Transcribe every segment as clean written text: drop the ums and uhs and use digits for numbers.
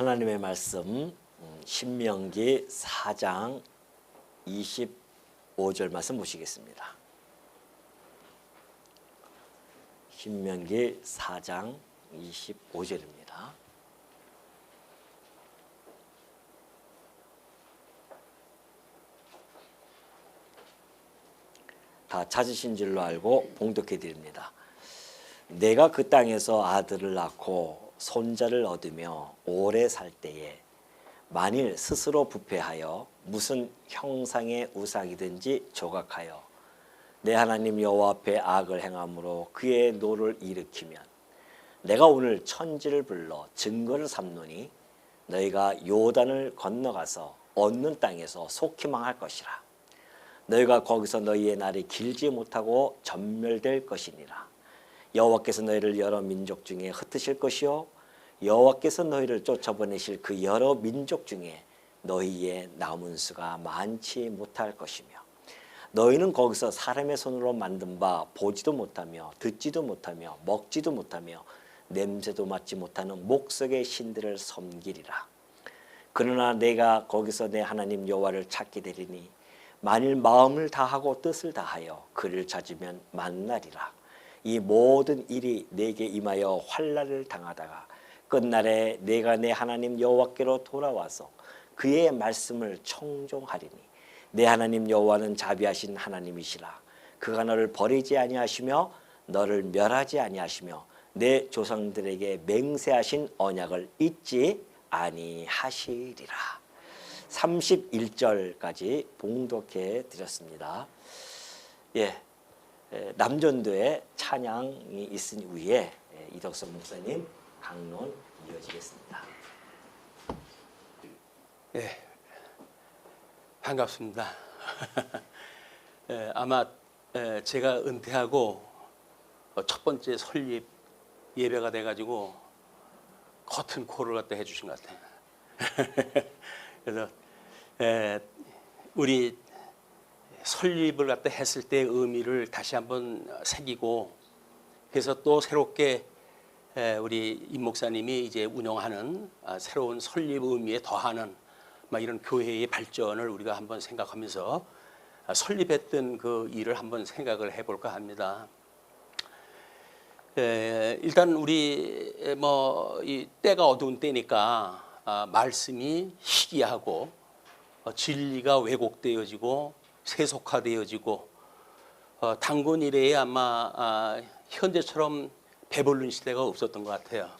하나님의 말씀 신명기 4장 25절 말씀 보시겠습니다. 신명기 4장 25절입니다. 다 찾으신 줄로 알고 봉독해 드립니다. 내가 그 땅에서 아들을 낳고 손자를 얻으며 오래 살 때에 만일 스스로 부패하여 무슨 형상의 우상이든지 조각하여 내 하나님 여호와 앞에 악을 행함으로 그의 노를 일으키면 내가 오늘 천지를 불러 증거를 삼노니 너희가 요단을 건너가서 얻는 땅에서 속히 망할 것이라. 너희가 거기서 너희의 날이 길지 못하고 전멸될 것이니라. 여호와께서 너희를 여러 민족 중에 흩으실 것이요 여호와께서 너희를 쫓아보내실 그 여러 민족 중에 너희의 남은 수가 많지 못할 것이며 너희는 거기서 사람의 손으로 만든 바 보지도 못하며 듣지도 못하며 먹지도 못하며 냄새도 맡지 못하는 목석의 신들을 섬기리라. 그러나 내가 거기서 내 하나님 여호와를 찾게 되리니 만일 마음을 다하고 뜻을 다하여 그를 찾으면 만나리라. 이 모든 일이 내게 임하여 환난을 당하다가 끝날에 내가 내 하나님 여호와께로 돌아와서 그의 말씀을 청종하리니 내 하나님 여호와는 자비하신 하나님이시라. 그가 너를 버리지 아니하시며 너를 멸하지 아니하시며 내 조상들에게 맹세하신 언약을 잊지 아니하시리라. 31절까지 봉독해 드렸습니다. 남전도에 찬양이 있은 후에 이덕선 목사님 강론 이어지겠습니다. 반갑습니다. 아마 제가 은퇴하고 첫 번째 설립 예배가 돼가지고 커튼 콜을 갖다 해주신 것 같아요. 그래서 우리 설립을 갖다 했을 때의 의미를 다시 한번 새기고 그래서 또 새롭게 우리 임 목사님이 이제 운영하는 새로운 설립 의미에 더하는 이런 교회의 발전을 우리가 한번 생각하면서 설립했던 그 일을 한번 생각을 해볼까 합니다. 일단 우리 이 때가 어두운 때니까 말씀이 희귀하고 진리가 왜곡되어지고 세속화되어지고 단군 이래에 아마 현재처럼 배부른 시대가 없었던 것 같아요.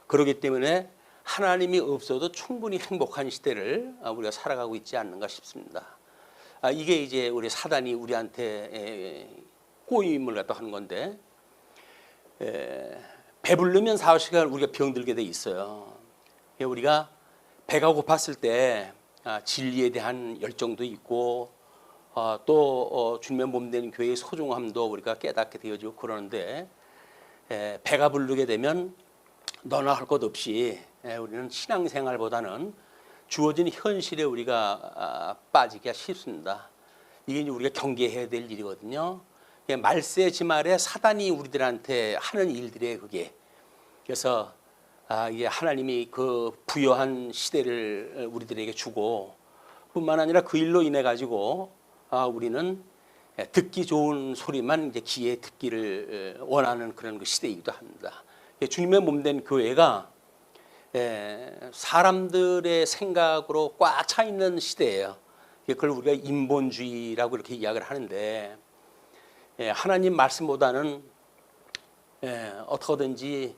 그렇기 때문에 하나님이 없어도 충분히 행복한 시대를 우리가 살아가고 있지 않는가 싶습니다. 이게 이제 우리 사단이 우리한테 꼬임을 갖다 하는 건데 배부르면 4시간 우리가 병들게 돼 있어요. 우리가 배가 고팠을 때 진리에 대한 열정도 있고 또 주님의 몸된 교회의 소중함도 우리가 깨닫게 되어지고 그러는데 배가 부르게 되면 너나 할 것 없이 우리는 신앙생활보다는 주어진 현실에 우리가 빠지기가 쉽습니다. 이게 이제 우리가 경계해야 될 일이거든요. 말세지말에 사단이 우리들한테 하는 일들에 그게 그래서 이게 하나님이 그 부여한 시대를 우리들에게 주고 뿐만 아니라 그 일로 인해 가지고 우리는 듣기 좋은 소리만 이제 귀에 듣기를 원하는 그런 그 시대이기도 합니다. 주님의 몸된 교회가 사람들의 생각으로 꽉 차 있는 시대예요. 그걸 우리가 인본주의라고 이렇게 이야기를 하는데 하나님 말씀보다는 어떻게든지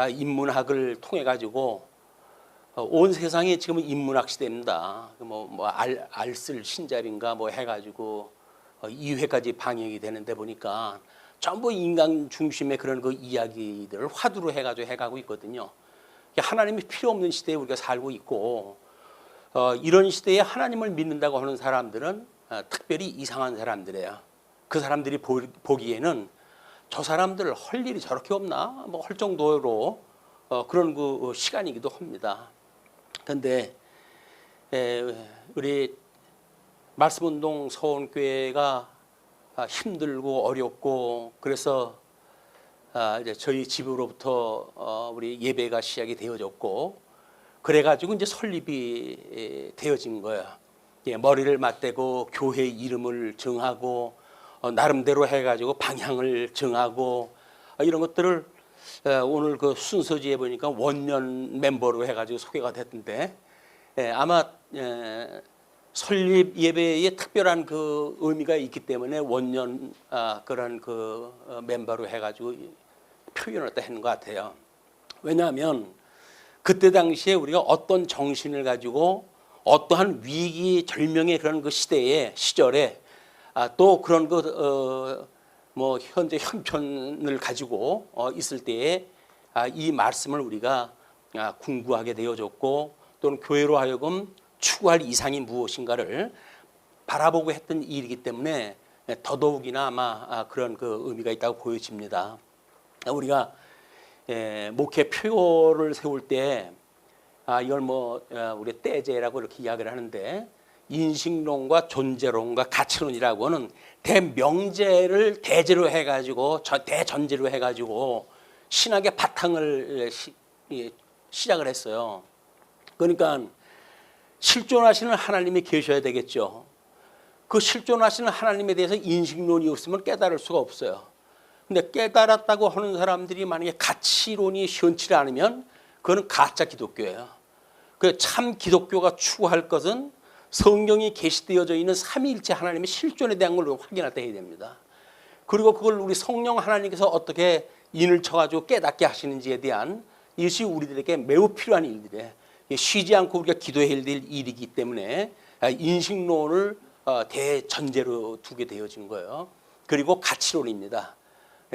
인문학을 통해 가지고 온 세상이 지금 인문학 시대입니다. 알쓸 신잡인가 해가지고 2회까지 방영이 되는데 보니까 전부 인간 중심의 그런 그 이야기들을 화두로 해가지고 해가고 있거든요. 하나님이 필요 없는 시대에 우리가 살고 있고 이런 시대에 하나님을 믿는다고 하는 사람들은 특별히 이상한 사람들이에요. 그 사람들이 보기에는 저 사람들 할 일이 저렇게 없나 할 정도로 그런 그 시간이기도 합니다. 그런데 우리 말씀운동 서원교회가 힘들고 어렵고 그래서 이제 저희 집으로부터 우리 예배가 시작이 되어졌고 그래가지고 이제 설립이 되어진 거예요. 예, 머리를 맞대고 교회 이름을 정하고 나름대로 해가지고 방향을 정하고 이런 것들을 오늘 그 순서지에 보니까 원년 멤버로 해가지고 소개가 됐던데 아마 설립 예배에 특별한 그 의미가 있기 때문에 원년 그런 그 멤버로 해가지고 표현을 또 했는 것 같아요. 왜냐하면 그때 당시에 우리가 어떤 정신을 가지고 어떠한 위기 절명의 그런 그 시절에 또 그런 뭐 현재 형편을 가지고 있을 때에 이 말씀을 우리가 궁구하게 되어졌고 또는 교회로 하여금 추구할 이상이 무엇인가를 바라보고 했던 일이기 때문에 더더욱이나 아마 그런 그 의미가 있다고 보여집니다. 우리가 목회 표를 세울 때 이걸 뭐 우리 떼제라고 이렇게 이야기를 하는데 인식론과 존재론과 가치론이라고 하는 대명제를 대제로 해가지고 대전제로 해가지고 신학의 바탕을 시작을 했어요. 그러니까 실존하시는 하나님이 계셔야 되겠죠. 그 실존하시는 하나님에 대해서 인식론이 없으면 깨달을 수가 없어요. 근데 깨달았다고 하는 사람들이 만약에 가치론이 시원치 않으면 그거는 가짜 기독교예요. 그 참 기독교가 추구할 것은 성경이 계시되어져 있는 삼위일체 하나님의 실존에 대한 걸 확인할 때 해야 됩니다. 그리고 그걸 우리 성령 하나님께서 어떻게 인을 쳐가지고 깨닫게 하시는지에 대한 이것이 우리들에게 매우 필요한 일들이에요. 쉬지 않고 우리가 기도해야 될 일이기 때문에 인식론을 대전제로 두게 되어진 거예요. 그리고 가치론입니다.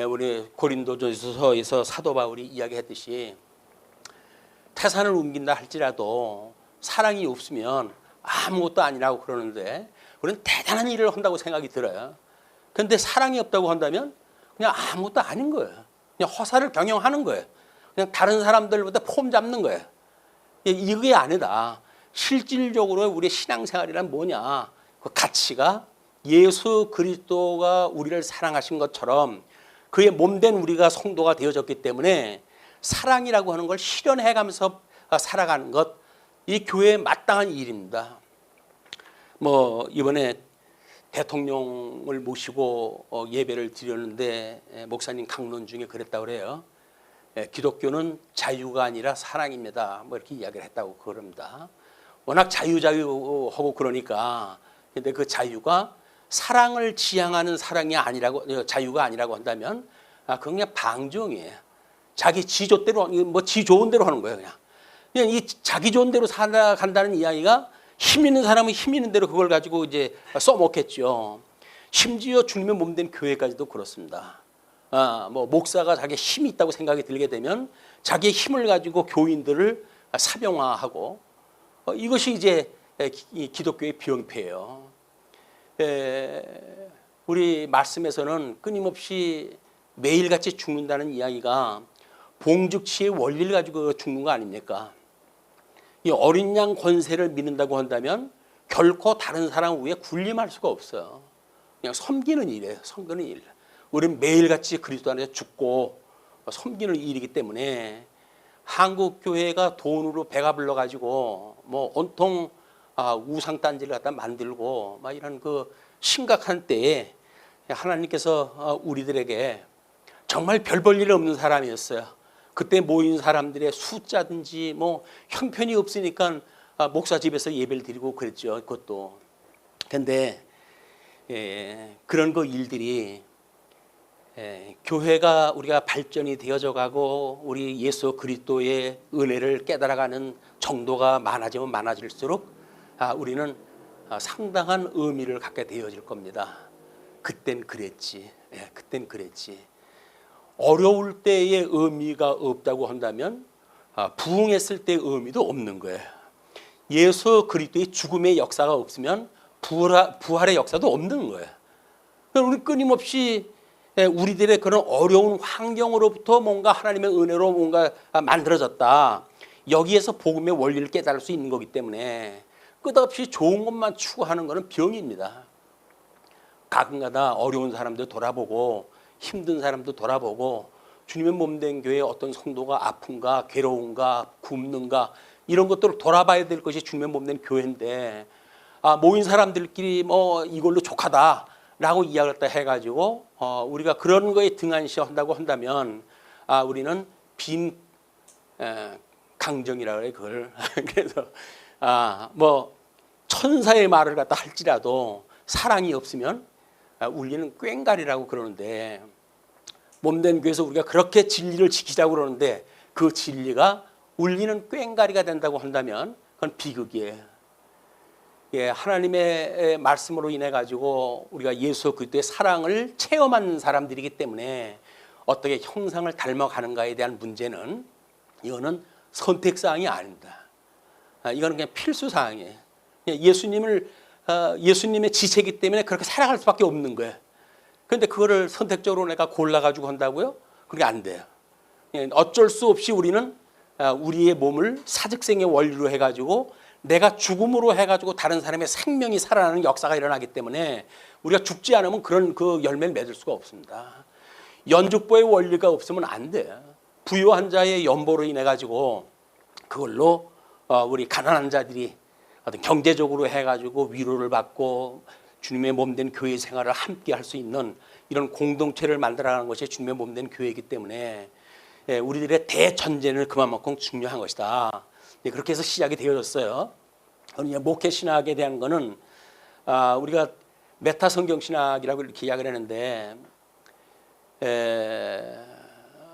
우리 고린도전서에서 사도 바울이 이야기했듯이 태산을 옮긴다 할지라도 사랑이 없으면 아무것도 아니라고 그러는데 우리는 대단한 일을 한다고 생각이 들어요. 그런데 사랑이 없다고 한다면 그냥 아무것도 아닌 거예요. 그냥 허사를 경영하는 거예요. 그냥 다른 사람들보다 폼 잡는 거예요. 이게 아니다. 실질적으로 우리의 신앙생활이란 뭐냐. 그 가치가 예수 그리스도가 우리를 사랑하신 것처럼 그의 몸된 우리가 성도가 되어졌기 때문에 사랑이라고 하는 걸 실현해가면서 살아가는 것, 이 교회의 마땅한 일입니다. 뭐 이번에 대통령을 모시고 예배를 드렸는데 목사님 강론 중에 그랬다고 그래요. 기독교는 자유가 아니라 사랑입니다. 뭐 이렇게 이야기를 했다고 그럽니다. 워낙 자유하고 그러니까 근데 그 자유가 사랑을 지향하는 사랑이 아니라고 자유가 아니라고 한다면 그건 그냥 방종이에요. 자기 지조대로 뭐 지 좋은 대로 하는 거예요. 그냥 이 자기 좋은 대로 살아간다는 이야기가 힘 있는 사람은 힘 있는 대로 그걸 가지고 이제 써먹겠죠. 심지어 주님의 몸된 교회까지도 그렇습니다. 뭐 목사가 자기 힘이 있다고 생각이 들게 되면 자기의 힘을 가지고 교인들을 사병화하고 이것이 이제 기독교의 병폐예요. 우리 말씀에서는 끊임없이 매일같이 죽는다는 이야기가 봉죽치의 원리를 가지고 죽는 거 아닙니까? 이 어린 양 권세를 믿는다고 한다면 결코 다른 사람 위에 군림할 수가 없어요. 그냥 섬기는 일이에요. 섬기는 일. 우리는 매일같이 그리스도 안에서 죽고 섬기는 일이기 때문에 한국 교회가 돈으로 배가 불러가지고 뭐 온통 우상 단지를 갖다 만들고 막 이런 그 심각한 때에 하나님께서 우리들에게 정말 별 볼 일 없는 사람이었어요. 그때 모인 사람들의 숫자든지 뭐 형편이 없으니까 목사 집에서 예배를 드리고 그랬죠. 그것도. 근데 그런 그 일들이 교회가 우리가 발전이 되어져 가고 우리 예수 그리스도의 은혜를 깨달아가는 정도가 많아지면 많아질수록 우리는 상당한 의미를 갖게 되어질 겁니다. 그땐 그랬지. 그땐 그랬지. 어려울 때의 의미가 없다고 한다면 부흥했을 때의 의미도 없는 거예요. 예수 그리스도의 죽음의 역사가 없으면 부활의 역사도 없는 거예요. 우리 끊임없이 우리들의 그런 어려운 환경으로부터 뭔가 하나님의 은혜로 뭔가 만들어졌다. 여기에서 복음의 원리를 깨달을 수 있는 거기 때문에 끝없이 좋은 것만 추구하는 것은 병입니다. 가끔가다 어려운 사람들 돌아보고 힘든 사람도 돌아보고 주님의 몸된 교회에 어떤 성도가 아픈가 괴로운가 굶는가 이런 것들을 돌아봐야 될 것이 주님의 몸된 교회인데 모인 사람들끼리 뭐 이걸로 족하다라고 이야기를 해가지고 우리가 그런 거에 등한시한다고 한다면 우리는 빈 강정이라고 그래 그걸. 그래서 뭐 천사의 말을 갖다 할지라도 사랑이 없으면 울리는 꽹가리라고 그러는데, 몸된 교회에서 우리가 그렇게 진리를 지키자고 그러는데 그 진리가 울리는 꽹가리가 된다고 한다면 그건 비극이에요. 예, 하나님의 말씀으로 인해 가지고 우리가 예수 그리스도의 사랑을 체험한 사람들이기 때문에 어떻게 형상을 닮아가는가에 대한 문제는 이거는 선택사항이 아닙니다. 이거는 그냥 필수사항이에요. 예수님의 지체이기 때문에 그렇게 살아갈 수밖에 없는 거예요. 그런데 그거를 선택적으로 내가 골라가지고 한다고요? 그게 안 돼요. 어쩔 수 없이 우리는 우리의 몸을 사직생의 원리로 해가지고 내가 죽음으로 해가지고 다른 사람의 생명이 살아나는 역사가 일어나기 때문에 우리가 죽지 않으면 그런 그 열매를 맺을 수가 없습니다. 연죽보의 원리가 없으면 안 돼요. 부유한 자의 연보로 인해 가지고 그걸로 우리 가난한 자들이 어떤 경제적으로 해가지고 위로를 받고 주님의 몸된 교회 생활을 함께 할 수 있는 이런 공동체를 만들어가는 것이 주님의 몸된 교회이기 때문에 우리들의 대전제는 그만큼 중요한 것이다. 그렇게 해서 시작이 되어졌어요. 목회 신학에 대한 거는 우리가 메타 성경 신학이라고 이렇게 이야기를 하는데,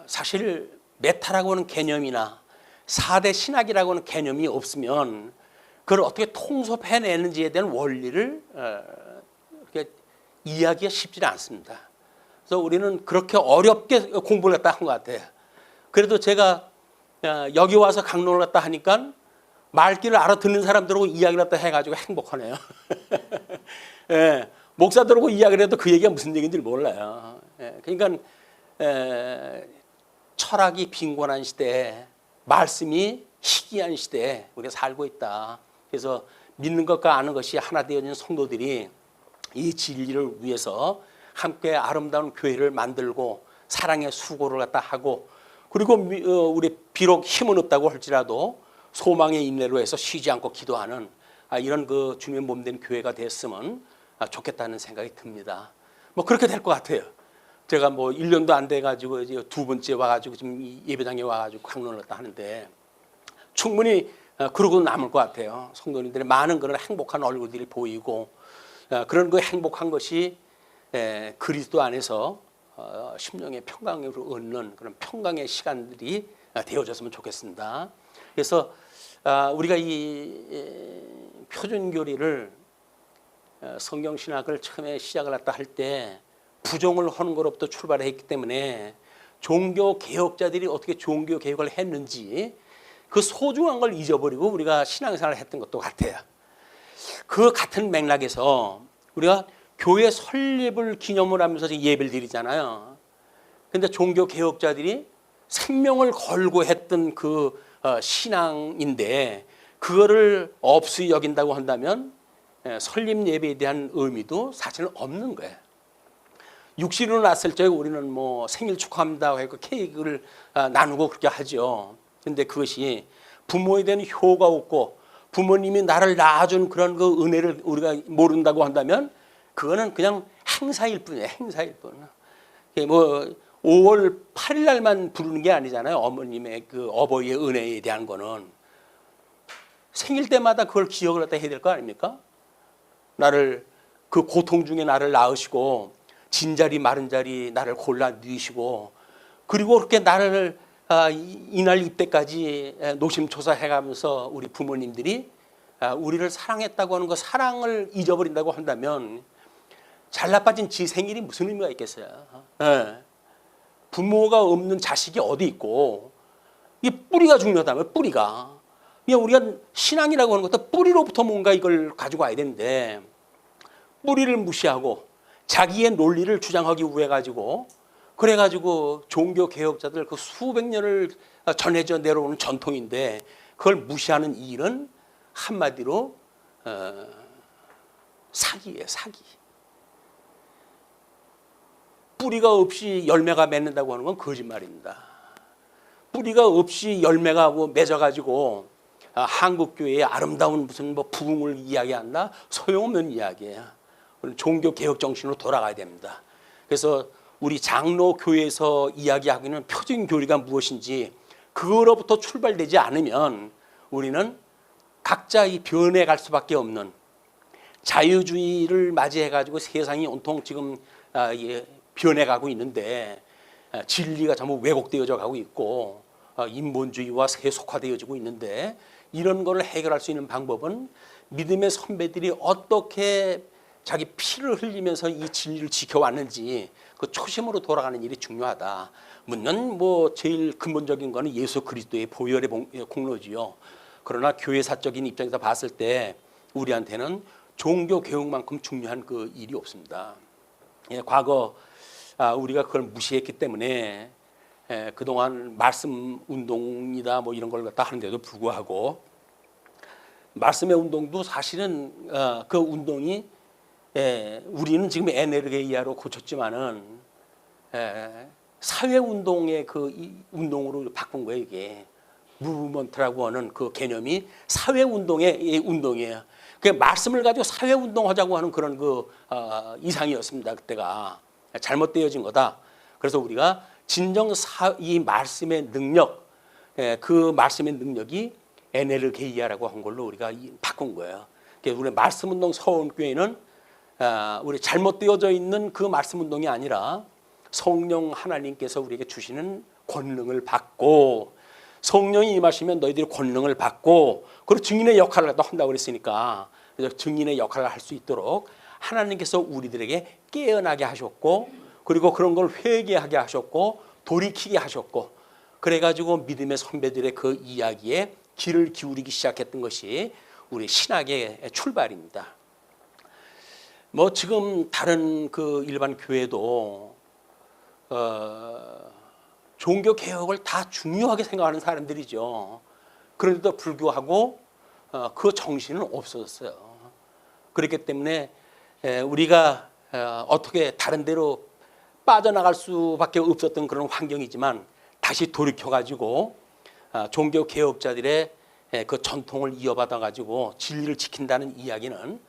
사실 메타라고 하는 개념이나 4대 신학이라고 하는 개념이 없으면 그걸 어떻게 통섭해내는지에 대한 원리를 이렇게 이해하기가 쉽지 않습니다. 그래서 우리는 그렇게 어렵게 공부를 했다 한 것 같아요. 그래도 제가 여기 와서 강론을 했다 하니까 말귀를 알아듣는 사람들하고 이야기를 했다 해가지고 행복하네요. 예, 목사들하고 이야기를 해도 그 얘기가 무슨 얘기인지 몰라요. 그러니까 철학이 빈곤한 시대에, 말씀이 희귀한 시대에 우리가 살고 있다. 그래서 믿는 것과 아는 것이 하나 되어진 성도들이 이 진리를 위해서 함께 아름다운 교회를 만들고 사랑의 수고를 갖다 하고, 그리고 우리 비록 힘은 없다고 할지라도 소망의 인내로 해서 쉬지 않고 기도하는 이런 그 주님의 몸된 교회가 됐으면 좋겠다는 생각이 듭니다. 뭐 그렇게 될 것 같아요. 제가 뭐 1년도 안 돼가지고 이제 두 번째 와가지고 지금 예배당에 와가지고 강론을 했다 하는데 충분히 그러고 남을 것 같아요. 성도님들의 많은 그런 행복한 얼굴들이 보이고, 그런 그 행복한 것이 그리스도 안에서 심령의 평강을 얻는 그런 평강의 시간들이 되어졌으면 좋겠습니다. 그래서 우리가 이 표준교리를 성경신학을 처음에 시작을 했다 할 때 부정을 하는 것로부터 출발했기 때문에 종교개혁자들이 어떻게 종교개혁을 했는지 그 소중한 걸 잊어버리고 우리가 신앙생활을 했던 것도 같아요. 그 같은 맥락에서 우리가 교회 설립을 기념을 하면서 예배를 드리잖아요. 그런데 종교개혁자들이 생명을 걸고 했던 그 신앙인데 그거를 없이 여긴다고 한다면 설립 예배에 대한 의미도 사실은 없는 거예요. 육신으로 났을 때 우리는 뭐 생일 축하합니다 하고 케이크를 나누고 그렇게 하죠. 그런데 그것이 부모에 대한 효가 없고 부모님이 나를 낳아준 그런 그 은혜를 우리가 모른다고 한다면 그거는 그냥 행사일 뿐이에요. 행사일 뿐. 뭐 5월 8일 날만 부르는 게 아니잖아요. 어머님의 그 어버이의 은혜에 대한 거는 생일 때마다 그걸 기억을 갖다 해야 될 거 아닙니까? 나를 그 고통 중에 나를 낳으시고 진자리 마른 자리 나를 골라 누이시고, 그리고 그렇게 나를 이날 이때까지 노심초사해가면서 우리 부모님들이 우리를 사랑했다고 하는 그 사랑을 잊어버린다고 한다면 잘나빠진 지 생일이 무슨 의미가 있겠어요? 부모가 없는 자식이 어디 있고, 이 뿌리가 중요하다면 뿌리가. 우리가 신앙이라고 하는 것도 뿌리로부터 뭔가 이걸 가지고 와야 되는데 뿌리를 무시하고 자기의 논리를 주장하기 위해 가지고 그래가지고 종교 개혁자들 그 수백 년을 전해져 내려오는 전통인데 그걸 무시하는 이 일은 한마디로 사기예요, 사기. 뿌리가 없이 열매가 맺는다고 하는 건 거짓말입니다. 뿌리가 없이 열매가 맺어가지고 한국 교회의 아름다운 무슨 뭐 부흥을 이야기한다 소용없는 이야기예요. 우리 종교 개혁 정신으로 돌아가야 됩니다. 그래서 우리 장로 교회에서 이야기하고 있는 표준 교리가 무엇인지 그거로부터 출발되지 않으면 우리는 각자 이 변해갈 수밖에 없는 자유주의를 맞이해가지고 세상이 온통 지금 변해가고 있는데 진리가 전부 왜곡되어져 가고 있고 인본주의와 세속화되어지고 있는데 이런 걸 해결할 수 있는 방법은 믿음의 선배들이 어떻게 자기 피를 흘리면서 이 진리를 지켜왔는지 그 초심으로 돌아가는 일이 중요하다. 물론 뭐 제일 근본적인 거는 예수 그리스도의 보혈의 공로지요. 그러나 교회사적인 입장에서 봤을 때 우리한테는 종교 개혁만큼 중요한 그 일이 없습니다. 과거 우리가 그걸 무시했기 때문에 그동안 말씀 운동이다 뭐 이런 걸 갖다 하는데도 불구하고 말씀의 운동도 사실은 그 운동이 우리는 지금 에네르게이아로 고쳤지만은 사회 운동의 그 운동으로 바꾼 거예요. 이게 무브먼트라고 하는 그 개념이 사회 운동의 운동이에요. 그 말씀을 가지고 사회 운동하자고 하는 그런 그 이상이었습니다. 그때가 잘못되어진 거다. 그래서 우리가 진정 이 말씀의 능력, 그 말씀의 능력이 에네르게이아라고 한 걸로 우리가 바꾼 거예요. 그래서 우리 말씀 운동 서원교회는 우리 잘못되어져 있는 그 말씀 운동이 아니라 성령 하나님께서 우리에게 주시는 권능을 받고 성령이 임하시면 너희들이 권능을 받고 그리고 증인의 역할을 한다고 그랬으니까 그래서 증인의 역할을 할 수 있도록 하나님께서 우리들에게 깨어나게 하셨고 그리고 그런 걸 회개하게 하셨고 돌이키게 하셨고 그래가지고 믿음의 선배들의 그 이야기에 귀를 기울이기 시작했던 것이 우리 신학의 출발입니다. 뭐 지금 다른 그 일반 교회도 종교 개혁을 다 중요하게 생각하는 사람들이죠. 그런데도 불구하고 그 정신은 없어졌어요. 그렇기 때문에 우리가 어떻게 다른 데로 빠져나갈 수밖에 없었던 그런 환경이지만 다시 돌이켜가지고 종교 개혁자들의 그 전통을 이어받아가지고 진리를 지킨다는 이야기는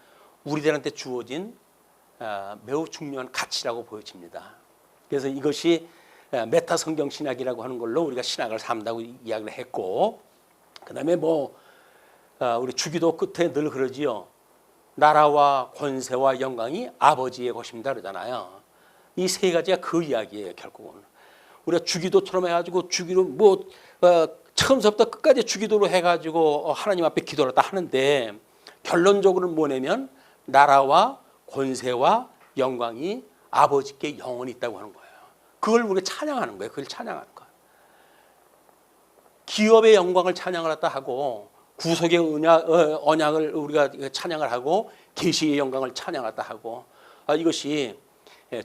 우리들한테 주어진 매우 중요한 가치라고 보여집니다. 그래서 이것이 메타 성경 신학이라고 하는 걸로 우리가 신학을 삼다고 이야기를 했고, 그다음에 뭐 우리 주기도 끝에 늘 그러지요. 나라와 권세와 영광이 아버지의 것입니다 그러잖아요. 이 세 가지가 그 이야기예요. 결국은 우리가 주기도처럼 해가지고 주기도 뭐 처음부터 끝까지 주기도로 해가지고 하나님 앞에 기도를 다 하는데 결론적으로는 뭐냐면 나라와 권세와 영광이 아버지께 영원히 있다고 하는 거예요. 그걸 우리가 찬양하는 거예요. 그걸 찬양하는 거예요. 기업의 영광을 찬양을 했다 하고 구속의 언약을 우리가 찬양을 하고 계시의 영광을 찬양했다 하고 이것이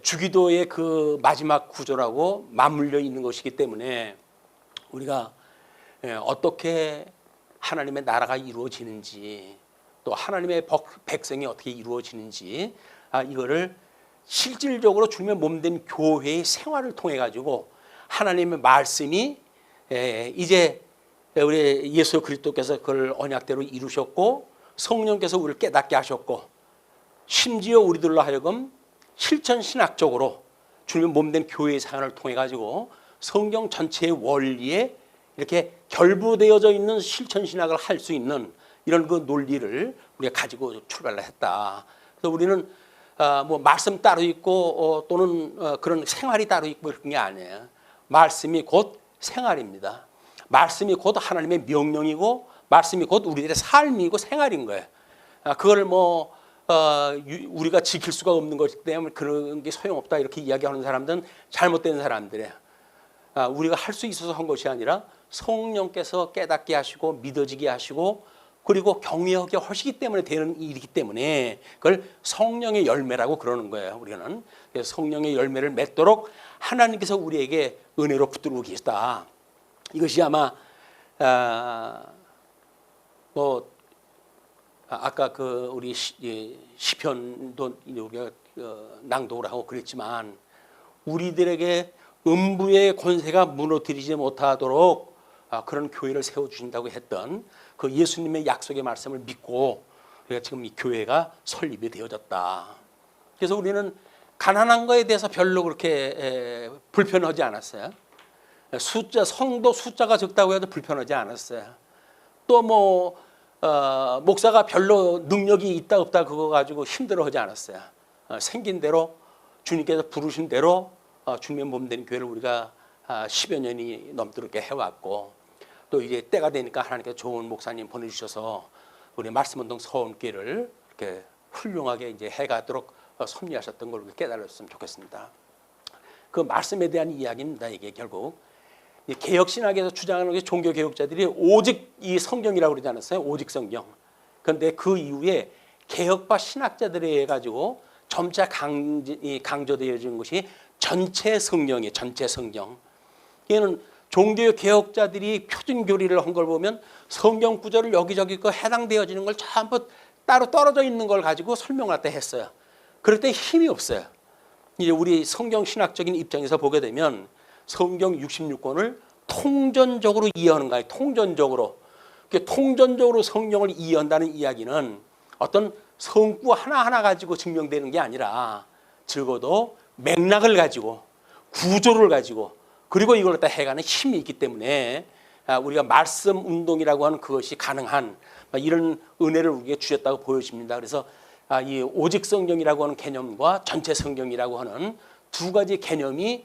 주기도의 그 마지막 구조라고 맞물려 있는 것이기 때문에 우리가 어떻게 하나님의 나라가 이루어지는지 또 하나님의 백성이 어떻게 이루어지는지 이거를 실질적으로 주님의 몸된 교회의 생활을 통해 가지고 하나님의 말씀이 이제 우리 예수 그리스도께서 그걸 언약대로 이루셨고 성령께서 우리를 깨닫게 하셨고 심지어 우리들로 하여금 실천 신학적으로 주님의 몸된 교회의 생활을 통해 가지고 성경 전체의 원리에 이렇게 결부되어져 있는 실천 신학을 할 수 있는 이런 그 논리를 우리가 가지고 출발을 했다. 그래서 우리는 뭐 말씀 따로 있고 또는 그런 생활이 따로 있고 그런 게 아니에요. 말씀이 곧 생활입니다. 말씀이 곧 하나님의 명령이고 말씀이 곧 우리들의 삶이고 생활인 거예요. 그걸 뭐 우리가 지킬 수가 없는 것이기 때문에 그런 게 소용없다 이렇게 이야기하는 사람들은 잘못된 사람들이에요. 우리가 할 수 있어서 한 것이 아니라 성령께서 깨닫게 하시고 믿어지게 하시고 그리고 경외하게 하시기 때문에 되는 일이기 때문에 그걸 성령의 열매라고 그러는 거예요. 우리는 그래서 성령의 열매를 맺도록 하나님께서 우리에게 은혜로 붙들고 계시다. 이것이 아마 뭐 아까 그 우리 시편도 우리가 낭독을 하고 그랬지만 우리들에게 음부의 권세가 무너뜨리지 못하도록 그런 교회를 세워주신다고 했던 그 예수님의 약속의 말씀을 믿고 우리가 지금 이 교회가 설립이 되어졌다. 그래서 우리는 가난한 거에 대해서 별로 그렇게 불편하지 않았어요. 성도 숫자가 적다고 해도 불편하지 않았어요. 또 목사가 별로 능력이 있다 없다 그거 가지고 힘들어하지 않았어요. 생긴 대로 주님께서 부르신 대로 주님의 몸 된 교회를 우리가 10여 년이 넘도록 해왔고, 또 이제 때가 되니까 하나님께서 좋은 목사님 보내주셔서 우리 말씀운동 서원교회를 이렇게 훌륭하게 이제 해가도록 섭리하셨던 걸 깨달았으면 좋겠습니다. 그 말씀에 대한 이야기입니다. 이게 결국 개혁신학에서 주장하는 게 종교개혁자들이 오직 이 성경이라고 그러지 않았어요? 오직 성경. 그런데 그 이후에 개혁파 신학자들에 해가지고 점차 강조되어진 것이 전체 성령이에요. 전체 성경. 얘는 종교개혁자들이 표준교리를 한 걸 보면 성경 구절을 여기저기 해당되어지는 걸 전부 따로 떨어져 있는 걸 가지고 설명할 때 했어요. 그럴 때 힘이 없어요. 이제 우리 성경 신학적인 입장에서 보게 되면 성경 66권을 통전적으로 이해하는 거예요. 통전적으로. 통전적으로 성경을 이해한다는 이야기는 어떤 성구 하나하나 가지고 증명되는 게 아니라 적어도 맥락을 가지고 구조를 가지고 그리고 이걸 갖다 해가는 힘이 있기 때문에 우리가 말씀 운동이라고 하는 그것이 가능한 이런 은혜를 우리에게 주셨다고 보여집니다. 그래서 이 오직 성경이라고 하는 개념과 전체 성경이라고 하는 두 가지 개념이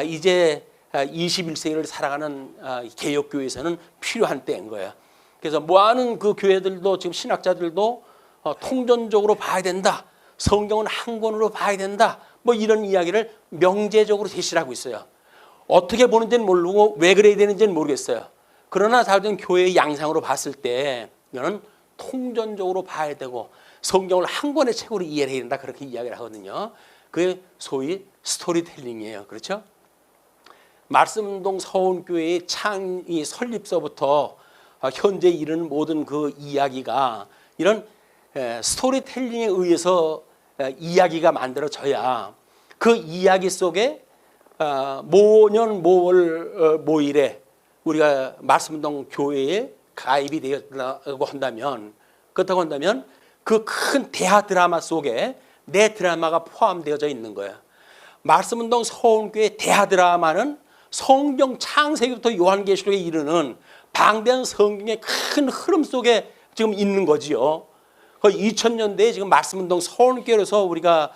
이제 21세기를 살아가는 개혁교회에서는 필요한 때인 거예요. 그래서 많은 그 교회들도 지금 신학자들도 통전적으로 봐야 된다. 성경은 한 권으로 봐야 된다. 이런 이야기를 명제적으로 제시를 하고 있어요. 어떻게 보는지는 모르고 왜 그래야 되는지는 모르겠어요. 그러나 다른 교회의 양상으로 봤을 때 이거는 통전적으로 봐야 되고 성경을 한 권의 책으로 이해해야 된다. 그렇게 이야기를 하거든요. 그게 소위 스토리텔링이에요. 그렇죠? 말씀운동 서원교회의 이 설립서부터 현재 이르는 모든 그 이야기가 이런 스토리텔링에 의해서 이야기가 만들어져야 그 이야기 속에 모년 모월 모일에 우리가 말씀운동 교회에 가입이 되었다고 한다면 그렇다고 한다면 그 큰 대하 드라마 속에 내 드라마가 포함되어져 있는 거예요. 말씀운동 서원교회 대하 드라마는 성경 창세기부터 요한계시록에 이르는 방대한 성경의 큰 흐름 속에 지금 있는 거지요. 2000년대에 지금 말씀운동 서원교회로서 우리가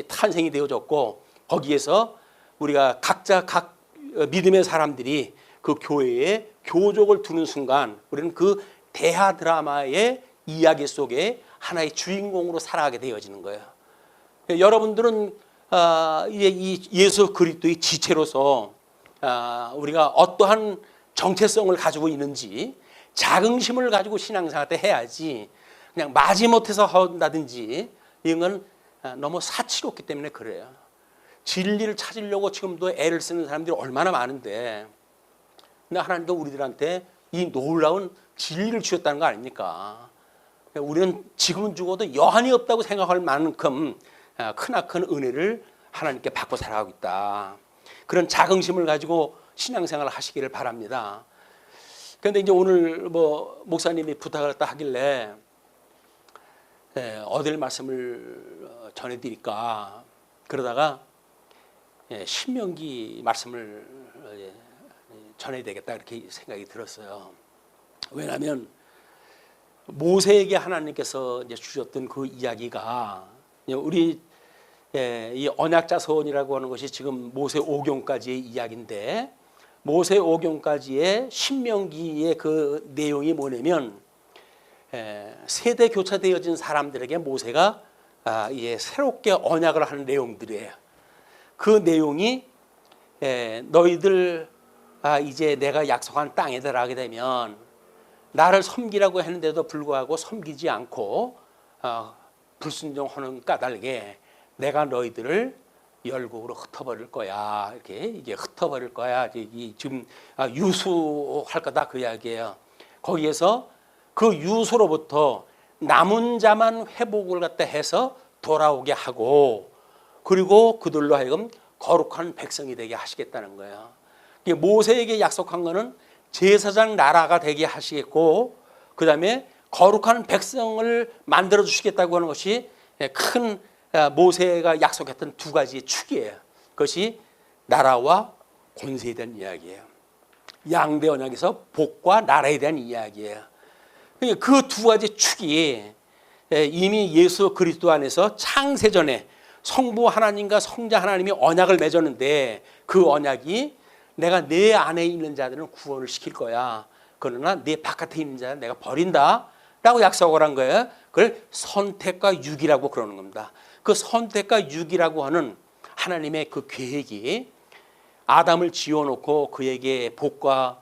탄생이 되어졌고 거기에서 우리가 각자 각 믿음의 사람들이 그 교회에 교족을 두는 순간 우리는 그 대하 드라마의 이야기 속에 하나의 주인공으로 살아가게 되어지는 거예요. 여러분들은 이제 이 예수 그리스도의 지체로서 우리가 어떠한 정체성을 가지고 있는지 자긍심을 가지고 신앙생활 때 해야지 그냥 마지못해서 한다든지 이런 건 너무 사치롭기 때문에 그래요. 진리를 찾으려고 지금도 애를 쓰는 사람들이 얼마나 많은데 근데 하나님도 우리들한테 이 놀라운 진리를 주셨다는 거 아닙니까? 우리는 지금은 죽어도 여한이 없다고 생각할 만큼 크나큰 은혜를 하나님께 받고 살아가고 있다. 그런 자긍심을 가지고 신앙생활을 하시기를 바랍니다. 그런데 이제 오늘 목사님이 부탁을 하길래 어딜 말씀을 전해드릴까 그러다가 신명기 말씀을 전해야 되겠다 이렇게 생각이 들었어요. 왜냐하면 모세에게 하나님께서 이제 주셨던 그 이야기가 우리 이 언약자서원이라고 하는 것이 지금 모세 오경까지의 이야기인데 모세 오경까지의 신명기의 그 내용이 뭐냐면 세대 교차되어진 사람들에게 모세가 새롭게 언약을 하는 내용들이에요. 그 내용이 너희들 이제 내가 약속한 땅에 들어가게 되면 나를 섬기라고 했는데도 불구하고 섬기지 않고 불순종하는 까닭에 내가 너희들을 열국으로 흩어버릴 거야. 이렇게 이게 흩어버릴 거야. 지금 유수할 거다 그 이야기예요. 거기에서 그 유수로부터 남은 자만 회복을 갖다 해서 돌아오게 하고 그리고 그들로 하여금 거룩한 백성이 되게 하시겠다는 거예요. 모세에게 약속한 거는 제사장 나라가 되게 하시겠고 그 다음에 거룩한 백성을 만들어 주시겠다고 하는 것이 큰 모세가 약속했던 두 가지 축이에요. 그것이 나라와 권세에 대한 이야기예요. 양대 언약에서 복과 나라에 대한 이야기예요. 그 두 가지 축이 이미 예수 그리스도 안에서 창세전에 성부 하나님과 성자 하나님이 언약을 맺었는데 그 언약이 내가 내 안에 있는 자들은 구원을 시킬 거야. 그러나 내 바깥에 있는 자는 내가 버린다. 라고 약속을 한 거예요. 그걸 선택과 유기라고 그러는 겁니다. 그 선택과 유기라고 하는 하나님의 그 계획이 아담을 지어놓고 그에게 복과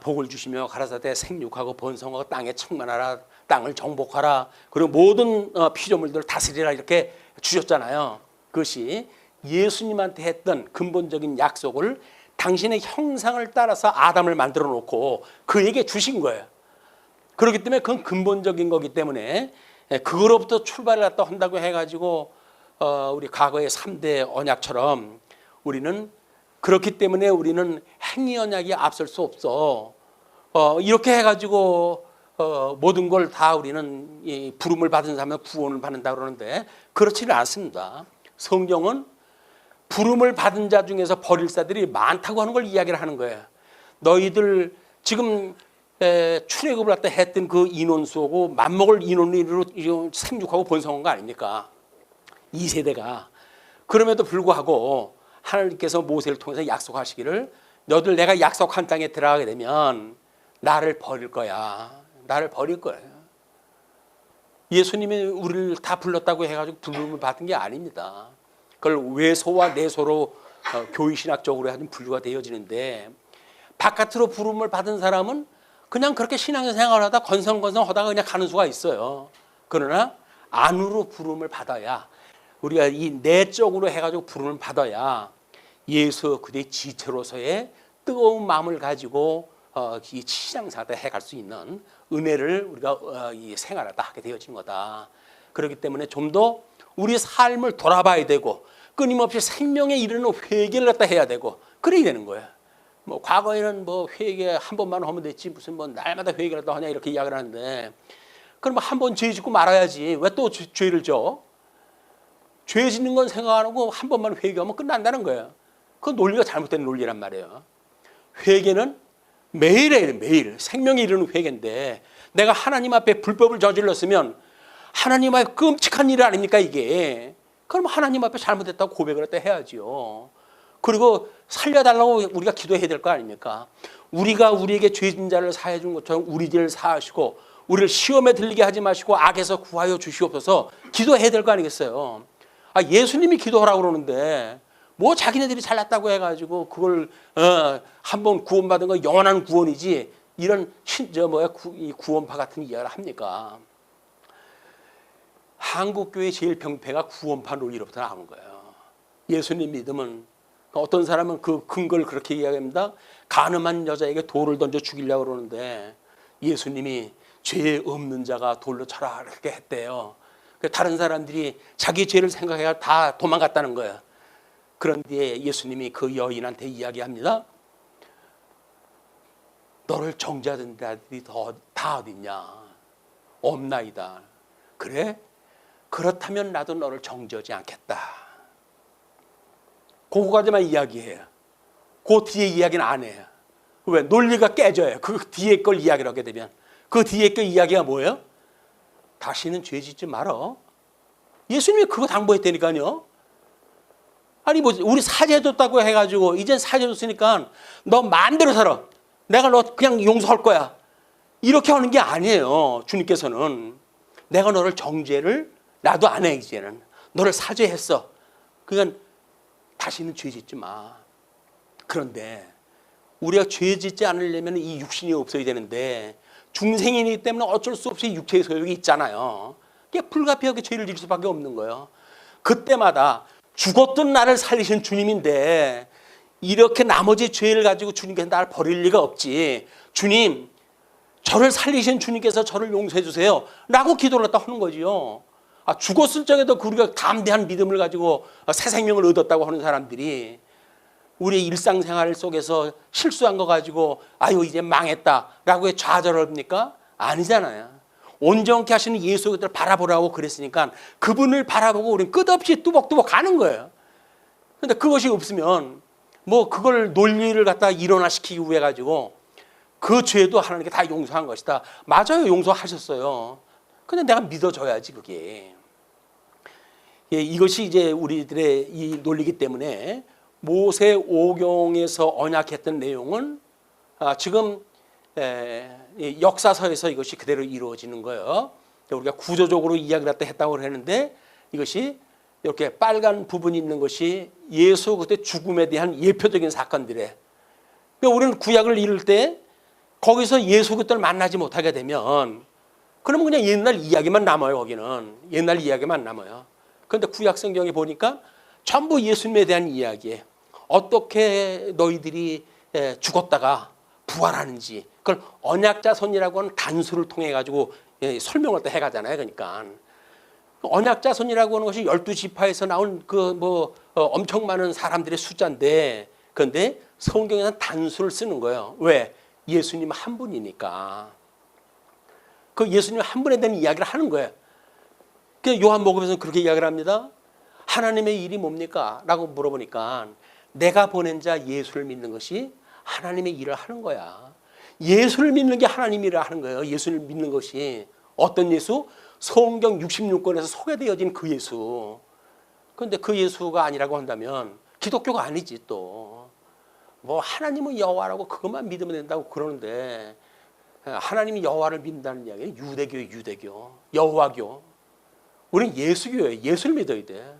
복을 주시며 가라사대 생육하고 번성하고 땅에 충만하라, 땅을 정복하라, 그리고 모든 피조물들을 다스리라 이렇게 주셨잖아요. 그것이 예수님한테 했던 근본적인 약속을 당신의 형상을 따라서 아담을 만들어 놓고 그에게 주신 거예요. 그렇기 때문에 그건 근본적인 거기 때문에 그거로부터 출발을 갖다 한다고 해가지고 우리 과거의 3대 언약처럼 우리는 그렇기 때문에 우리는 행위 언약이 앞설 수 없어. 이렇게 해가지고 모든 걸 다 우리는 이 부름을 받은 사람은 구원을 받는다 그러는데 그렇지는 않습니다. 성경은 부름을 받은 자 중에서 버릴 자들이 많다고 하는 걸 이야기를 하는 거예요. 너희들 지금 출애굽을 갖다 했던 그 인원수하고 맞먹을 인원으로 생육하고 번성한 거 아닙니까? 이 세대가. 그럼에도 불구하고 하나님께서 모세를 통해서 약속하시기를 너희들 내가 약속한 땅에 들어가게 되면 나를 버릴 거야. 나를 버릴 거예요. 예수님이 우리를 다 불렀다고 해가지고 부름을 받은 게 아닙니다. 그걸 외소와 내소로 교의신학적으로 하는 분류가 되어지는데 바깥으로 부름을 받은 사람은 그냥 그렇게 신앙생활을 하다 건성건성 하다가 그냥 가는 수가 있어요. 그러나 안으로 부름을 받아야 우리가 이 내적으로 해가지고 부름을 받아야 예수 그리스도의 지체로서의 뜨거운 마음을 가지고 이 신앙생활을 해갈 수 있는 은혜를 우리가 이 생활하다 하게 되어진 거다. 그렇기 때문에 좀 더 우리 삶을 돌아봐야 되고 끊임없이 생명에 이르는 회개를 갖다 해야 되고 그래야 되는 거예요. 뭐 과거에는 뭐 회개 한 번만 하면 됐지 무슨 뭐 날마다 회개를 갖다 하냐 이렇게 이야기를 하는데 그럼 한 번 죄 짓고 말아야지 왜 또 죄를 져? 죄 짓는 건 생각 안 하고 한 번만 회개하면 끝난다는 거예요. 그 논리가 잘못된 논리란 말이에요. 회개는 매일 해야 돼, 매일. 생명에 이르는 회개인데 내가 하나님 앞에 불법을 저질렀으면 하나님 앞에 끔찍한 일 아닙니까 이게. 그럼 하나님 앞에 잘못했다고 고백을 했다 해야지요. 그리고 살려달라고 우리가 기도해야 될 거 아닙니까? 우리가 우리에게 죄진 자를 사해 준 것처럼 우리 죄를 사하시고 우리를 시험에 들리게 하지 마시고 악에서 구하여 주시옵소서 기도해야 될 거 아니겠어요. 예수님이 기도하라고 그러는데 뭐 자기네들이 잘났다고 해가지고 그걸 한번 구원받은 거 영원한 구원이지 이런 구원파 같은 이야기를 합니까? 한국교회 제일 병폐가 구원파 논리로부터 나오는 거예요. 예수님 믿으면 어떤 사람은 그 근거를 그렇게 이야기합니다. 가늠한 여자에게 돌을 던져 죽이려고 그러는데 예수님이 죄 없는 자가 돌로 쳐라 이렇게 했대요. 다른 사람들이 자기 죄를 생각해서 다 도망갔다는 거예요. 그런데 예수님이 그 여인한테 이야기합니다. 너를 정죄하던 자들이 다 어딨냐? 없나이다. 그래? 그렇다면 나도 너를 정죄하지 않겠다. 그거까지만 이야기해요. 그 뒤에 이야기는 안 해요. 왜? 논리가 깨져요. 그 뒤에 걸 이야기를 하게 되면. 그 뒤에 그 이야기가 뭐예요? 다시는 죄 짓지 말어. 예수님이 그거 당부했다니까요. 아니 뭐 우리 사죄해줬다고 해가지고 이젠 사죄해줬으니까 너 마음대로 살아. 내가 너 그냥 용서할 거야. 이렇게 하는 게 아니에요. 주님께서는 내가 너를 정죄를 나도 안 해 이제는. 너를 사죄했어. 그러니까 다시는 죄 짓지 마. 그런데 우리가 죄 짓지 않으려면 이 육신이 없어야 되는데 중생이기 때문에 어쩔 수 없이 육체의 소욕이 있잖아요. 그게 불가피하게 죄를 지을 수밖에 없는 거예요. 그때마다 죽었던 나를 살리신 주님인데 이렇게 나머지 죄를 가지고 주님께서 나를 버릴 리가 없지. 주님, 저를 살리신 주님께서 저를 용서해 주세요. 라고 기도를 했다 하는 거지요. 죽었을 적에도 우리가 담대한 믿음을 가지고 새 생명을 얻었다고 하는 사람들이 우리의 일상생활 속에서 실수한 거 가지고 아유 이제 망했다라고 해 좌절합니까? 아니잖아요. 온전케 하시는 예수 그리스도를 바라보라고 그랬으니까 그분을 바라보고 우리는 끝없이 뚜벅뚜벅 가는 거예요. 그런데 그것이 없으면 뭐 그걸 논리를 갖다 일어나시키기 위해 가지고 그 죄도 하나님께 다 용서한 것이다. 맞아요. 용서하셨어요. 근데 내가 믿어줘야지 그게. 예, 이것이 이제 우리들의 이 논리이기 때문에 모세 오경에서 언약했던 내용은 지금 역사서에서 이것이 그대로 이루어지는 거예요. 우리가 구조적으로 이야기를 했다고 했는데 이것이 이렇게 빨간 부분이 있는 것이 예수 그때 죽음에 대한 예표적인 사건들에 그러니까 우리는 구약을 이룰 때 거기서 예수 그때를 만나지 못하게 되면 그러면 그냥 옛날 이야기만 남아요. 거기는 옛날 이야기만 남아요. 그런데 구약 성경에 보니까 전부 예수님에 대한 이야기에 어떻게 너희들이 죽었다가 부활하는지 그걸 언약자손이라고 하는 단수를 통해 가지고 설명을 또 해가잖아요. 그러니까 언약자손이라고 하는 것이 12지파에서 나온 엄청 많은 사람들의 숫자인데 그런데 성경에는 단수를 쓰는 거예요. 왜? 예수님 한 분이니까. 그 예수님 한 분에 대한 이야기를 하는 거예요. 요한복음에서는 그렇게 이야기를 합니다. 하나님의 일이 뭡니까? 라고 물어보니까 내가 보낸 자 예수를 믿는 것이 하나님의 일을 하는 거야. 예수를 믿는 게 하나님 일을 하는 거예요. 예수를 믿는 것이. 어떤 예수? 성경 66권에서 소개되어진 그 예수. 그런데 그 예수가 아니라고 한다면 기독교가 아니지 또. 뭐 하나님은 여호와라고 그것만 믿으면 된다고 그러는데 하나님이 여호와를 믿는다는 이야기는 유대교예요. 유대교. 여호와교. 우리는 예수교예요. 예수를 믿어야 돼.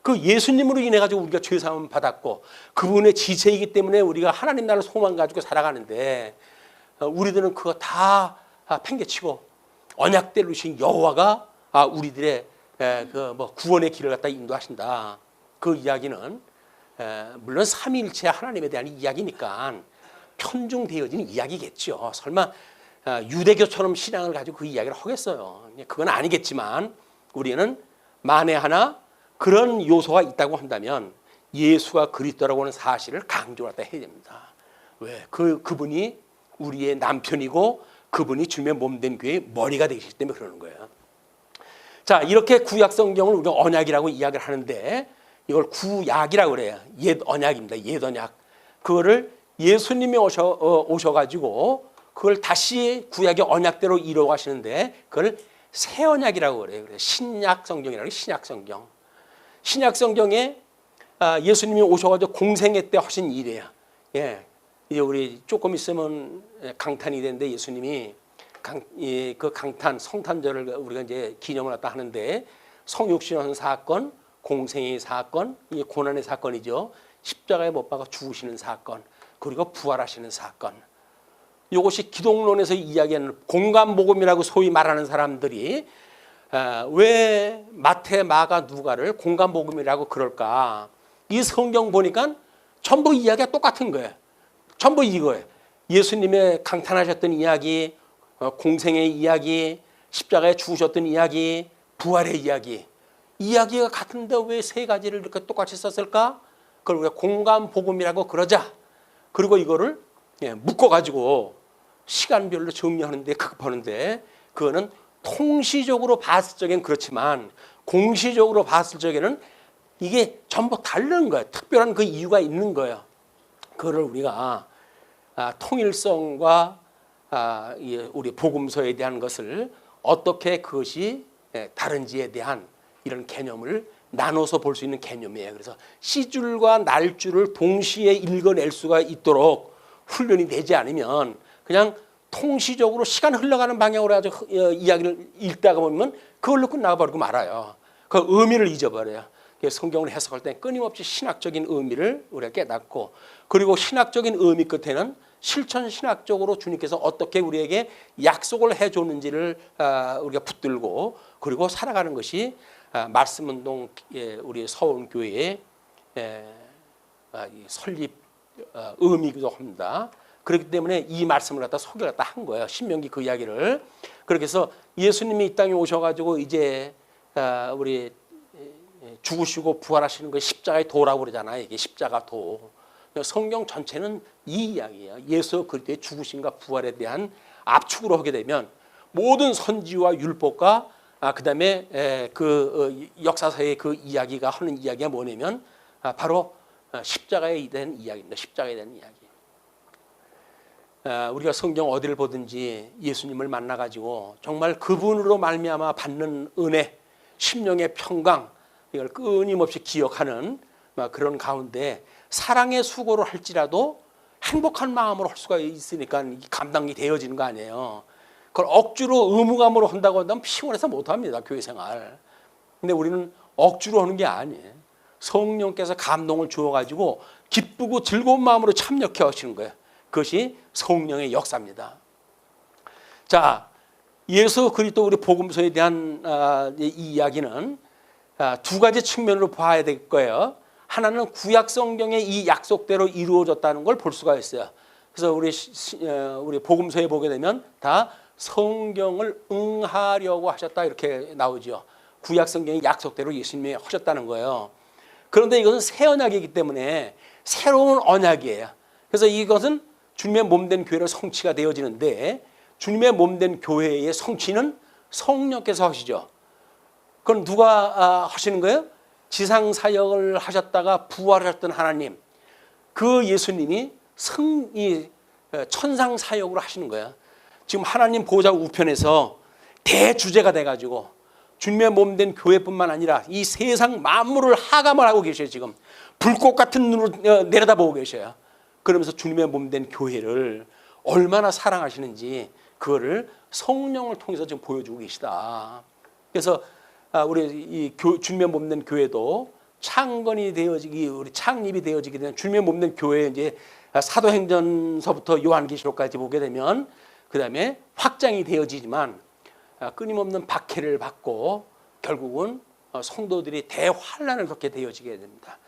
그 예수님으로 인해 가지고 우리가 죄 사함을 받았고 그분의 지체이기 때문에 우리가 하나님 나라를 소망 가지고 살아가는데 우리들은 그거 다 팽개치고 언약대로 주신 여호와가 우리들의 구원의 길을 갖다 인도하신다. 그 이야기는 물론 삼위일체 하나님에 대한 이야기니까 편중되어진 이야기겠죠. 설마 유대교처럼 신앙을 가지고 그 이야기를 하겠어요. 그건 아니겠지만 우리는 만에 하나 그런 요소가 있다고 한다면 예수가 그리스도라고 하는 사실을 강조를 해야 됩니다. 왜? 그분이 우리의 남편이고 그분이 주님의 몸된 교회의 머리가 되시기 때문에 그러는 거예요. 자, 이렇게 구약 성경을 우리가 언약이라고 이야기를 하는데 이걸 구약이라고 그래요. 옛 언약입니다. 옛 언약. 그거를 예수님이 오셔가지고 그걸 다시 구약의 언약대로 이루어가시는데 그걸 새 언약이라고 그래요. 신약 성경이라고 해요. 신약 성경. 신약 성경에 예수님이 오셔가지고 공생애 때 하신 일이에요. 예, 이제 우리 조금 있으면 강탄이 되는데 예수님이 그 강탄 성탄절을 우리가 이제 기념을 갖다 하는데 성육신하는 사건, 공생의 사건, 이게 고난의 사건이죠. 십자가에 못 박아 죽으시는 사건, 그리고 부활하시는 사건. 이것이 기독론에서 이야기하는 공간복음이라고 소위 말하는 사람들이 왜 마태, 마가, 누가를 공간복음이라고 그럴까? 이 성경 보니까 전부 이야기가 똑같은 거예요. 전부 이거예요. 예수님의 강탄하셨던 이야기, 공생의 이야기, 십자가에 죽으셨던 이야기, 부활의 이야기. 이야기가 같은데 왜 세 가지를 이렇게 똑같이 썼을까? 그걸 우리가 공간복음이라고 그러자. 그리고 이거를 묶어가지고 시간별로 정리하는데 급하는데 그거는 통시적으로 봤을 적엔 그렇지만 공시적으로 봤을 적에는 이게 전부 다른 거예요. 특별한 그 이유가 있는 거예요. 그거를 우리가 통일성과 우리 복음서에 대한 것을 어떻게 그것이 다른지에 대한 이런 개념을 나눠서 볼 수 있는 개념이에요. 그래서 시줄과 날줄을 동시에 읽어낼 수가 있도록 훈련이 되지 않으면 그냥 통시적으로 시간 흘러가는 방향으로 아주 이야기를 읽다가 보면 그걸로 끝나버리고 말아요. 그 의미를 잊어버려요. 성경을 해석할 때 끊임없이 신학적인 의미를 우리가 깨닫고 그리고 신학적인 의미 끝에는 실천 신학적으로 주님께서 어떻게 우리에게 약속을 해줬는지를 우리가 붙들고 그리고 살아가는 것이 말씀운동 우리 서울교회의 설립 의미이기도 합니다. 그렇기 때문에 이 말씀을 갖다 소개를 갖다 한 거예요. 신명기 그 이야기를. 그렇게 해서 예수님이 이 땅에 오셔가지고 이제 우리 죽으시고 부활하시는 거 십자가의 도라고 그러잖아요. 이게 십자가 도. 성경 전체는 이 이야기예요. 예수 그리스도의 죽으심과 부활에 대한 압축으로 하게 되면 모든 선지와 율법과 그다음에 그 역사서의 그 이야기가 하는 이야기가 뭐냐면 바로 십자가에 대한 이야기입니다. 십자가에 대한 이야기. 우리가 성경 어디를 보든지 예수님을 만나가지고 정말 그분으로 말미암아 받는 은혜, 심령의 평강 이걸 끊임없이 기억하는 그런 가운데 사랑의 수고를 할지라도 행복한 마음으로 할 수가 있으니까 감당이 되어지는 거 아니에요. 그걸 억지로 의무감으로 한다고 한다면 피곤해서 못합니다. 교회 생활. 근데 우리는 억지로 하는 게 아니에요. 성령께서 감동을 주어가지고 기쁘고 즐거운 마음으로 참여케 하시는 거예요. 그것이 성령의 역사입니다. 자, 예수 그리스도 우리 복음서에 대한 이 이야기는 두 가지 측면으로 봐야 될 거예요. 하나는 구약 성경의 이 약속대로 이루어졌다는 걸 볼 수가 있어요. 그래서 우리 복음서에 보게 되면 다 성경을 응하려고 하셨다 이렇게 나오죠. 구약 성경의 약속대로 예수님이 하셨다는 거예요. 그런데 이것은 새 언약이기 때문에 새로운 언약이에요. 그래서 이것은 주님의 몸된 교회로 성취가 되어지는데 주님의 몸된 교회의 성취는 성령께서 하시죠. 그건 누가 하시는 거예요? 지상 사역을 하셨다가 부활하셨던 하나님, 그 예수님이 천상 사역으로 하시는 거예요. 지금 하나님 보좌 우편에서 대주제가 돼가지고 주님의 몸된 교회뿐만 아니라 이 세상 만물을 하감을 하고 계셔요. 지금 불꽃 같은 눈으로 내려다보고 계셔요. 그러면서 주님의 몸된 교회를 얼마나 사랑하시는지 그거를 성령을 통해서 지금 보여주고 계시다. 그래서 우리 이 주님의 몸된 교회도 창건이 되어지기, 우리 창립이 되어지게 되는 주님의 몸된 교회 이제 사도행전서부터 요한계시록까지 보게 되면 그 다음에 확장이 되어지지만 끊임없는 박해를 받고 결국은 성도들이 대환란을 겪게 되어지게 됩니다.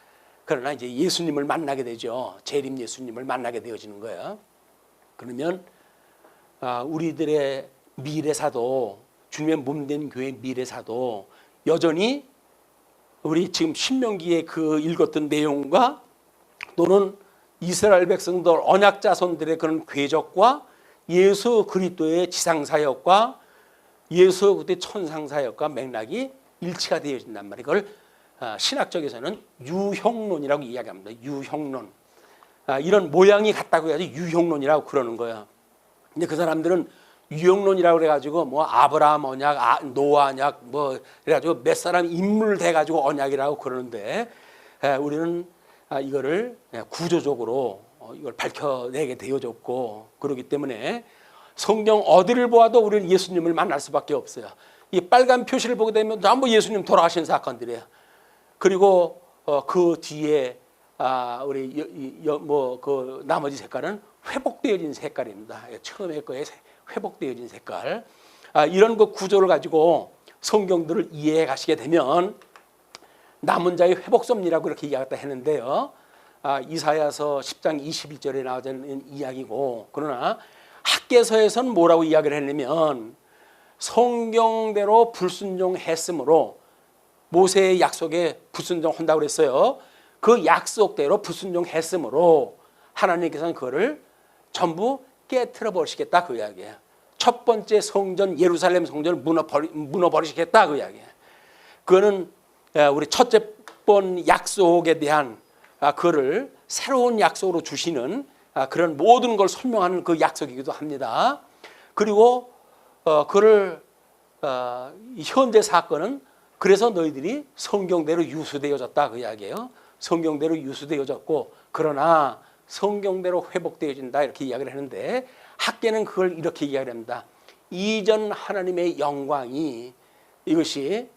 그러나 이제 예수님을 만나게 되죠. 재림 예수님을 만나게 되어지는 거예요. 그러면 우리들의 미래사도, 주님의 몸된 교회의 미래사도 여전히 우리 지금 신명기에 그 읽었던 내용과 또는 이스라엘 백성들 언약 자손들의 그런 궤적과 예수 그리스도의 지상사역과 예수 그리스도의 천상사역과 맥락이 일치가 되어진단 말이에요. 이걸 신학적에서는 유형론이라고 이야기합니다. 유형론. 이런 모양이 같다고 해야지 유형론이라고 그러는 거예요. 근데 그 사람들은 유형론이라고 그래가지고 뭐 아브라함 언약, 노아 언약 뭐 그래가지고 몇 사람 인물 돼가지고 언약이라고 그러는데 우리는 이거를 구조적으로 이걸 밝혀내게 되어졌고 그렇기 때문에 성경 어디를 보아도 우리는 예수님을 만날 수밖에 없어요. 이 빨간 표시를 보게 되면 전부 예수님 돌아가신 사건들이에요. 그리고 그 뒤에 우리 뭐 그 나머지 색깔은 회복되어진 색깔입니다. 처음에 거에 회복되어진 색깔. 이런 그 구조를 가지고 성경들을 이해해 가시게 되면 남은 자의 회복섭리라고 그렇게 이야기했다 했는데요. 이사야서 10장 21절에 나오는 이야기고, 그러나 학개서에서는 뭐라고 이야기를 했냐면 성경대로 불순종했으므로 모세의 약속에 불순종한다고 그랬어요. 그 약속대로 불순종했으므로 하나님께서는 그거를 전부 깨트려 버리시겠다 그 이야기예요. 첫 번째 성전 예루살렘 성전을 무너 버리시겠다 그 이야기예요. 그거는 우리 첫째 번 약속에 대한 그거를 새로운 약속으로 주시는 그런 모든 걸 설명하는 그 약속이기도 합니다. 그리고 그를 현재 사건은 그래서 너희들이 성경대로 유수되어졌다 그 이야기예요. 성경대로 유수되어졌고 그러나 성경대로 회복되어진다 이렇게 이야기를 하는데 학계는 그걸 이렇게 이야기를 합니다. 이전 하나님의 영광이 이것이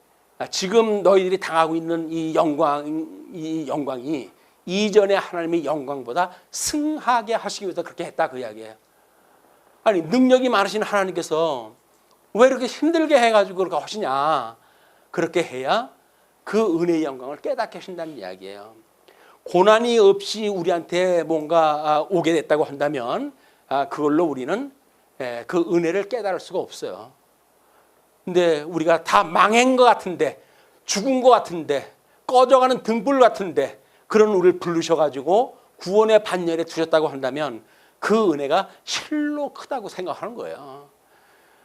지금 너희들이 당하고 있는 이 영광이 이전의 하나님의 영광보다 승하게 하시기 위해서 그렇게 했다 그 이야기예요. 아니 능력이 많으신 하나님께서 왜 이렇게 힘들게 해가지고 그렇게 하시냐. 그렇게 해야 그 은혜의 영광을 깨닫게 하신다는 이야기예요. 고난이 없이 우리한테 뭔가 오게 됐다고 한다면 그걸로 우리는 그 은혜를 깨달을 수가 없어요. 근데 우리가 다 망한 것 같은데, 죽은 것 같은데, 꺼져가는 등불 같은데 그런 우리를 부르셔가지고 구원의 반열에 두셨다고 한다면 그 은혜가 실로 크다고 생각하는 거예요.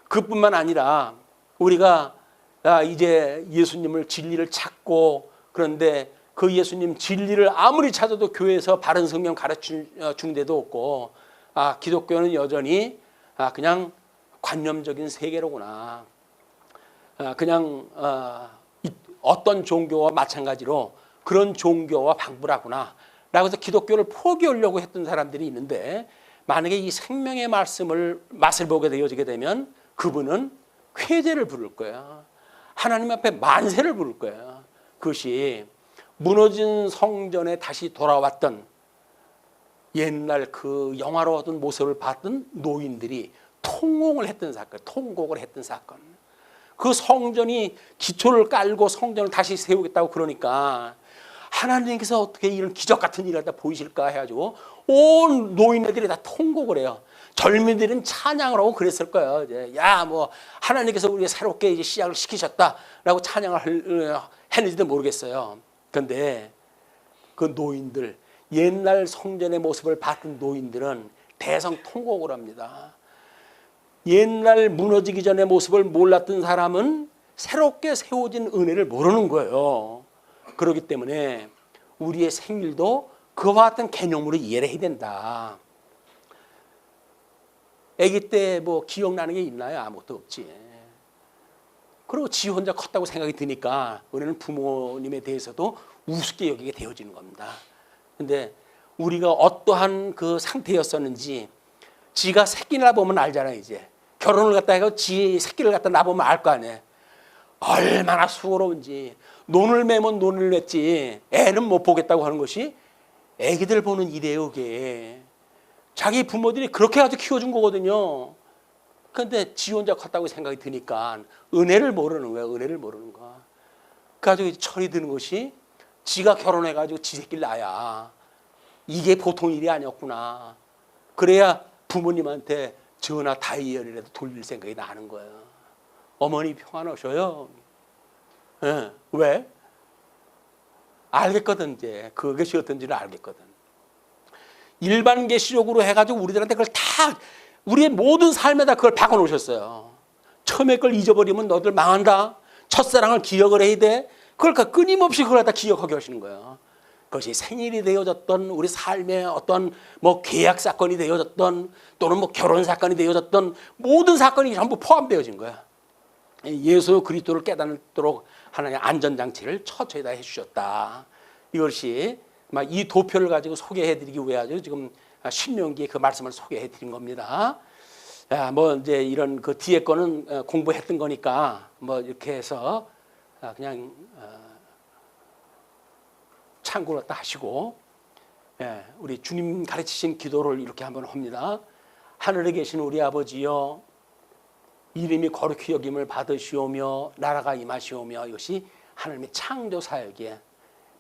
그뿐만 아니라 우리가 이제 예수님을 진리를 찾고, 그런데 그 예수님 진리를 아무리 찾아도 교회에서 바른 성경 가르치는 데도 없고, 기독교는 여전히 그냥 관념적인 세계로구나. 그냥 어떤 종교와 마찬가지로 그런 종교와 방불하구나 라고 해서 기독교를 포기하려고 했던 사람들이 있는데, 만약에 이 생명의 맛을 보게 되어지게 되면 그분은 쾌제를 부를 거야. 하나님 앞에 만세를 부를 거야. 그것이 무너진 성전에 다시 돌아왔던 옛날 그 영화로웠던 모습을 봤던 노인들이 통곡을 했던 사건. 그 성전이 기초를 깔고 성전을 다시 세우겠다고 그러니까 하나님께서 어떻게 이런 기적 같은 일을 하다 보이실까 해가지고 온 노인네들이 다 통곡을 해요. 젊은이들은 찬양을 하고 그랬을 거예요. 이제 뭐 하나님께서 우리가 새롭게 이제 시작을 시키셨다라고 찬양을 했는지도 모르겠어요. 그런데 그 노인들, 옛날 성전의 모습을 봤던 노인들은 대성 통곡을 합니다. 옛날 무너지기 전의 모습을 몰랐던 사람은 새롭게 세워진 은혜를 모르는 거예요. 그렇기 때문에 우리의 생일도 그와 같은 개념으로 이해를 해야 된다. 아기 때 뭐 기억나는 게 있나요? 아무것도 없지. 그리고 지 혼자 컸다고 생각이 드니까 우리는 부모님에 대해서도 우습게 여기게 되어지는 겁니다. 근데 우리가 어떠한 그 상태였었는지 지가 새끼 낳아보면 알잖아요. 이제 결혼을 갖다 해서 지 새끼를 갖다 낳아보면 알 거 아니에요. 얼마나 수고로운지. 논을 매면 논을 맺지 애는 못 보겠다고 하는 것이 애기들 보는 일이에요. 그게 자기 부모들이 그렇게 가지고 키워준 거거든요. 그런데 지 혼자 컸다고 생각이 드니까 은혜를 모르는 거야. 은혜를 모르는 거야. 그래가지고 철이 드는 것이 지가 결혼해가지고 지 새끼를 낳아야 이게 보통 일이 아니었구나. 그래야 부모님한테 전화 다이얼이라도 돌릴 생각이 나는 거예요. 어머니 평안하셔요. 네. 왜? 알겠거든. 이제 그것이 어떤지를 알겠거든. 일반 계시적으로 해가지고 우리들한테 그걸 다 우리의 모든 삶에다 그걸 박아놓으셨어요. 처음에 걸 잊어버리면 너들 망한다. 첫사랑을 기억을 해야 돼. 그러니까 끊임없이 그걸 다 기억하게 하시는 거예요. 그것이 생일이 되어졌던 우리 삶의 어떤 뭐 계약 사건이 되어졌던 또는 뭐 결혼 사건이 되어졌던 모든 사건이 전부 포함되어진 거야. 예수 그리스도를 깨닫도록 하나님의 안전장치를 처처에다 해주셨다. 이것이 이 도표를 가지고 소개해드리기 위해 지금 신명기에 그 말씀을 소개해드린 겁니다. 뭐 이제 이런 그 뒤에 거는 공부했던 거니까 뭐 이렇게 해서 그냥 참고로 다 하시고, 우리 주님 가르치신 기도를 이렇게 한번 합니다. 하늘에 계신 우리 아버지여, 이름이 거룩히 여김을 받으시오며 나라가 임하시오며. 이것이 하나님의 창조 사역이에요.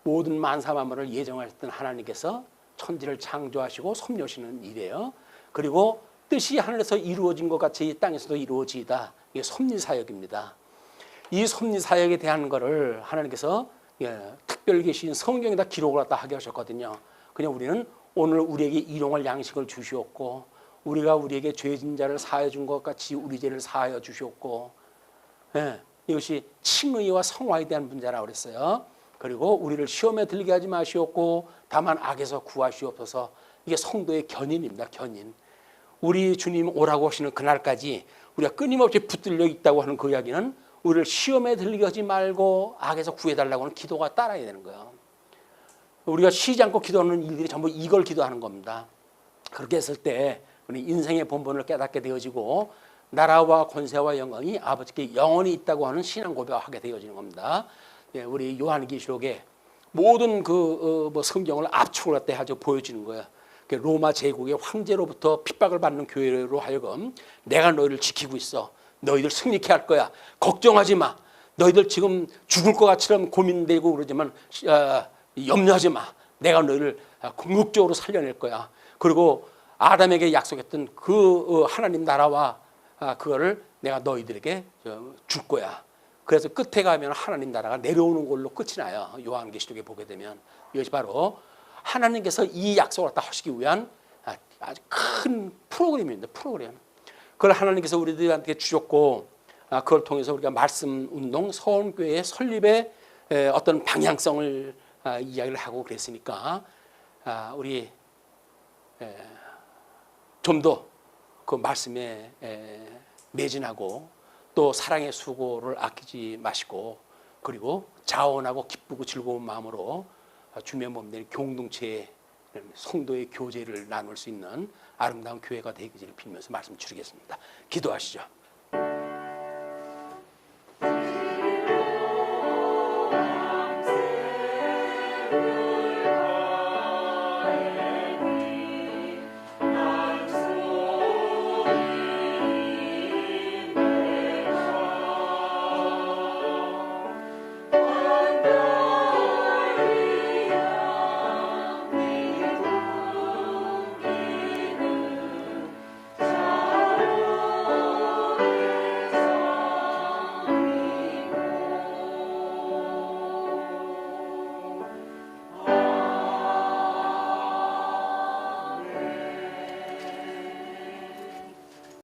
모든 만사 만물을 예정하셨던 하나님께서 천지를 창조하시고 섭리하시는 일이에요. 그리고 뜻이 하늘에서 이루어진 것 같이 이 땅에서도 이루어지이다. 이게 섭리 사역입니다. 이 섭리 사역에 대한 거를 하나님께서 특별 계신 성경에다 기록을 갖다 하게 하셨거든요. 그냥 우리는 오늘 우리에게 일용할 양식을 주시었고, 우리가 우리에게 죄진 자를 사하여 준 것 같이 우리 죄를 사하여 주셨고, 이것이 칭의와 성화에 대한 문제라고 그랬어요. 그리고 우리를 시험에 들게 하지 마시옵고 다만 악에서 구하시옵소서. 이게 성도의 견인입니다. 견인. 우리 주님 오라고 하시는 그날까지 우리가 끊임없이 붙들려 있다고 하는 그 이야기는 우리를 시험에 들리게 하지 말고 악에서 구해달라고 하는 기도가 따라야 되는 거예요. 우리가 쉬지 않고 기도하는 일들이 전부 이걸 기도하는 겁니다. 그렇게 했을 때 우리 인생의 본분을 깨닫게 되어지고 나라와 권세와 영광이 아버지께 영원히 있다고 하는 신앙 고백을 하게 되어지는 겁니다. 우리 요한계시록에 모든 그 성경을 압축을 할때 아주 보여지는 거예요. 로마 제국의 황제로부터 핍박을 받는 교회로 하여금 내가 너희를 지키고 있어. 너희들 승리케 할 거야. 걱정하지 마. 너희들 지금 죽을 것 같이는 고민되고 그러지만 염려하지 마. 내가 너희를 궁극적으로 살려낼 거야. 그리고 아담에게 약속했던 그 하나님 나라와 그거를 내가 너희들에게 줄 거야. 그래서 끝에 가면 하나님 나라가 내려오는 걸로 끝이 나요. 요한계시록에 보게 되면 이것이 바로 하나님께서 이 약속을 갖다 하시기 위한 아주 큰 프로그램입니다. 프로그램. 그걸 하나님께서 우리들한테 주셨고 그걸 통해서 우리가 말씀 운동 서원교회 설립의 어떤 방향성을 이야기를 하고 그랬으니까 우리 좀 더 그 말씀에 매진하고 또 사랑의 수고를 아끼지 마시고 그리고 자원하고 기쁘고 즐거운 마음으로 주님의 몸된 공동체의 성도의 교제를 나눌 수 있는 아름다운 교회가 되기를 빌면서 말씀 드리겠습니다. 기도하시죠.